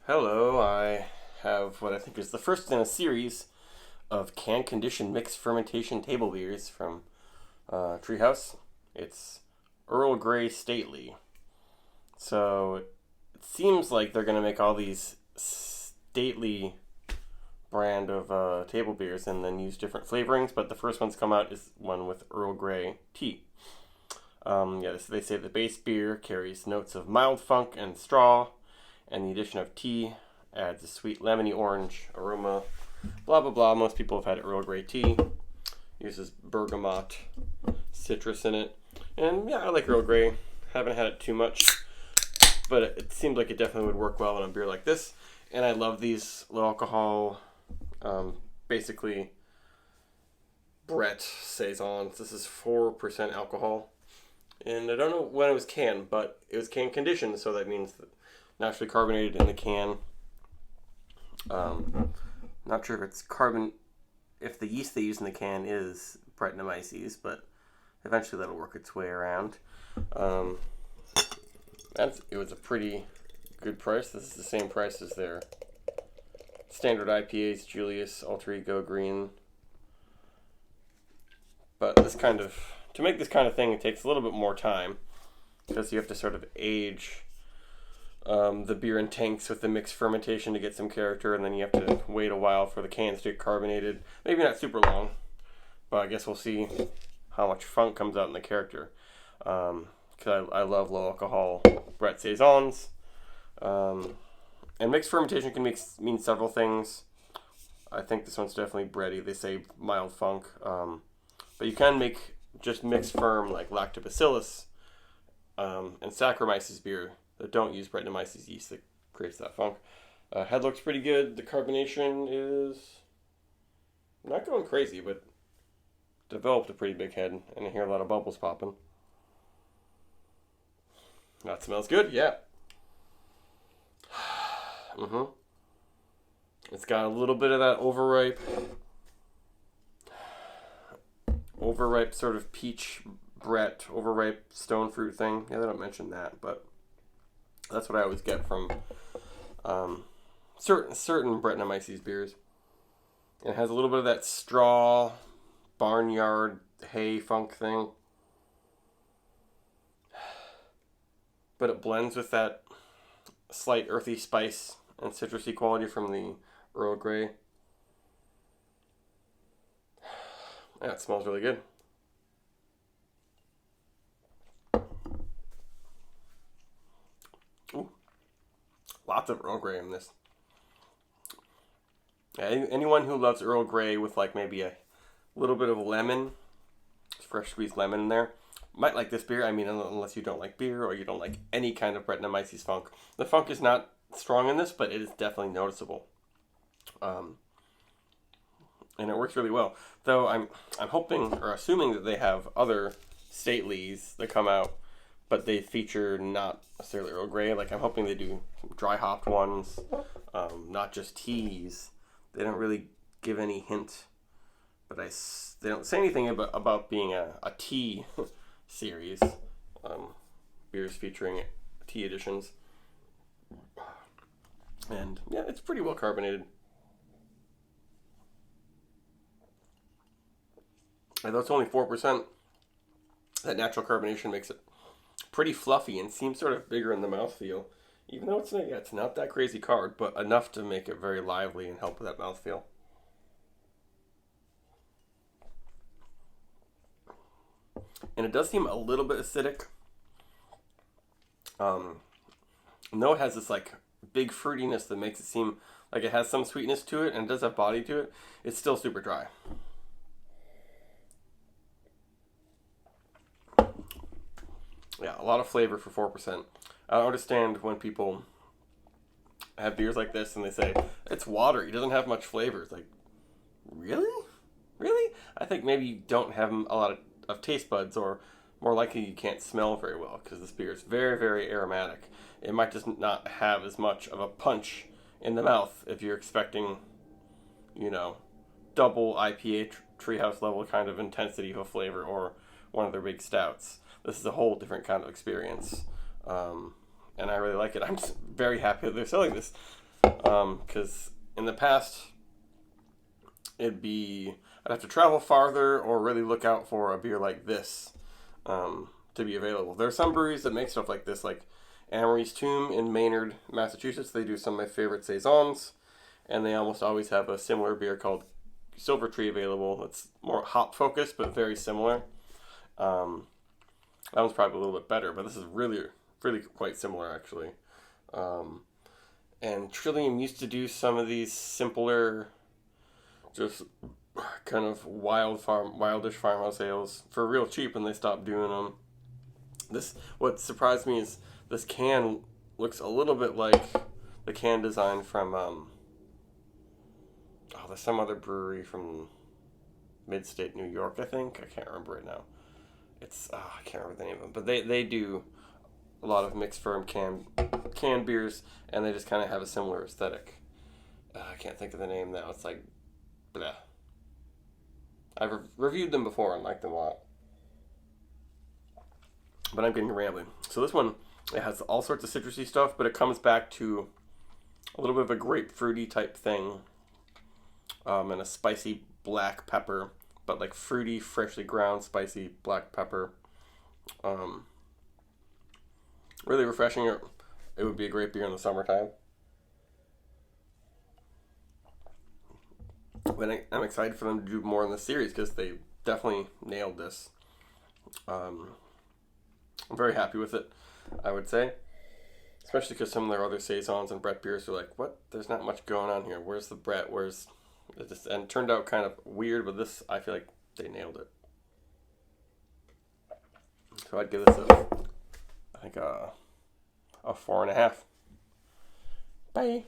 Hello, I have what I think is the first in a series of can conditioned mixed fermentation table beers from Treehouse. It's Earl Grey Stately. So it seems like they're going to make all these stately brand of table beers and then use different flavorings, but the first one's come out is one with Earl Grey tea. They say the base beer carries notes of mild funk and straw, and the addition of tea adds a sweet lemony orange aroma. Blah blah blah. Most people have had Earl Grey tea. Uses bergamot citrus in it, and yeah, I like Earl Grey. Haven't had it too much, but it seemed like it definitely would work well in a beer like this. And I love these low alcohol, basically Brett saisons. This is 4% alcohol. And I don't know when it was canned, but it was can conditioned, so that means that naturally carbonated in the can. Not sure if it's if the yeast they use in the can is Brettanomyces, but eventually that'll work its way around. It was a pretty good price. This is the same price as their standard IPAs, Julius, Alter Ego, Green. But to make this kind of thing, it takes a little bit more time because you have to sort of age the beer in tanks with the mixed fermentation to get some character, and then you have to wait a while for the cans to get carbonated. Maybe not super long, but I guess we'll see how much funk comes out in the character. Because I love low alcohol Brett saisons, and mixed fermentation can mean several things. I think this one's definitely bready. They say mild funk, but you can make just Mixed-Ferm like lactobacillus and Saccharomyces beer that don't use Brettanomyces yeast that creates that funk. Head looks pretty good. The carbonation is not going crazy, but developed a pretty big head, and I hear a lot of bubbles popping. That smells good, yeah. It's got a little bit of that overripe sort of peach Brett, overripe stone fruit thing. Yeah, they don't mention that, but that's what I always get from certain Brettanomyces beers. It has a little bit of that straw, barnyard, hay funk thing. But it blends with that slight earthy spice and citrusy quality from the Earl Grey. Yeah, it smells really good. Ooh, lots of Earl Grey in this. Yeah, anyone who loves Earl Grey with like maybe a little bit of lemon, fresh squeezed lemon in there, might like this beer. I mean, unless you don't like beer or you don't like any kind of Brettanomyces funk. The funk is not strong in this, but it is definitely noticeable. And it works really well. Though I'm hoping or assuming that they have other statelies that come out, but they feature not necessarily Earl Grey. Like I'm hoping they do dry hopped ones, not just teas. They don't really give any hint, but they don't say anything about being a tea series. Beers featuring tea editions, and yeah, it's pretty well carbonated. Although it's only 4%, that natural carbonation makes it pretty fluffy and seems sort of bigger in the mouthfeel. Even though it's not that crazy carb, but enough to make it very lively and help with that mouthfeel. And it does seem a little bit acidic. Though it has this like big fruitiness that makes it seem like it has some sweetness to it and it does have body to it, it's still super dry. Yeah, a lot of flavor for 4%. I don't understand when people have beers like this and they say, it's water, it doesn't have much flavor. It's like, really? Really? I think maybe you don't have a lot of taste buds, or more likely you can't smell very well, because this beer is very, very aromatic. It might just not have as much of a punch in the mouth if you're expecting, double IPA treehouse level kind of intensity of a flavor, or one of their big stouts. This is a whole different kind of experience, and I really like it. I'm just very happy that they're selling this. Because in the past, I'd have to travel farther or really look out for a beer like this to be available. There are some breweries that make stuff like this, like Amory's Tomb in Maynard, Massachusetts. They do some of my favorite saisons, and they almost always have a similar beer called Silver Tree available. It's more hop focused, but very similar. Um, that one's probably a little bit better, but this is really, really quite similar actually. Um, and Trillium used to do some of these simpler, just kind of wildish farmhouse ales for real cheap, and they stopped doing them. What surprised me is this can looks a little bit like the can design from there's some other brewery from mid-state New York, I think. I can't remember right now. I can't remember the name of them, but they do a lot of Mixed-Ferm canned beers, and they just kind of have a similar aesthetic. I can't think of the name now. It's like, blah. I've reviewed them before and liked them a lot. But I'm getting rambling. So this one, it has all sorts of citrusy stuff, but it comes back to a little bit of a grapefruity type thing, and a spicy black pepper, but like fruity, freshly ground, spicy black pepper. Really refreshing. It would be a great beer in the summertime. But I'm excited for them to do more in the series because they definitely nailed this. I'm very happy with it, I would say. Especially because some of their other saisons and Brett beers are like, what? There's not much going on here. Where's the Brett? Where's this? And it turned out kind of weird, but this, I feel like they nailed it. So I'd give this a 4.5. Bye.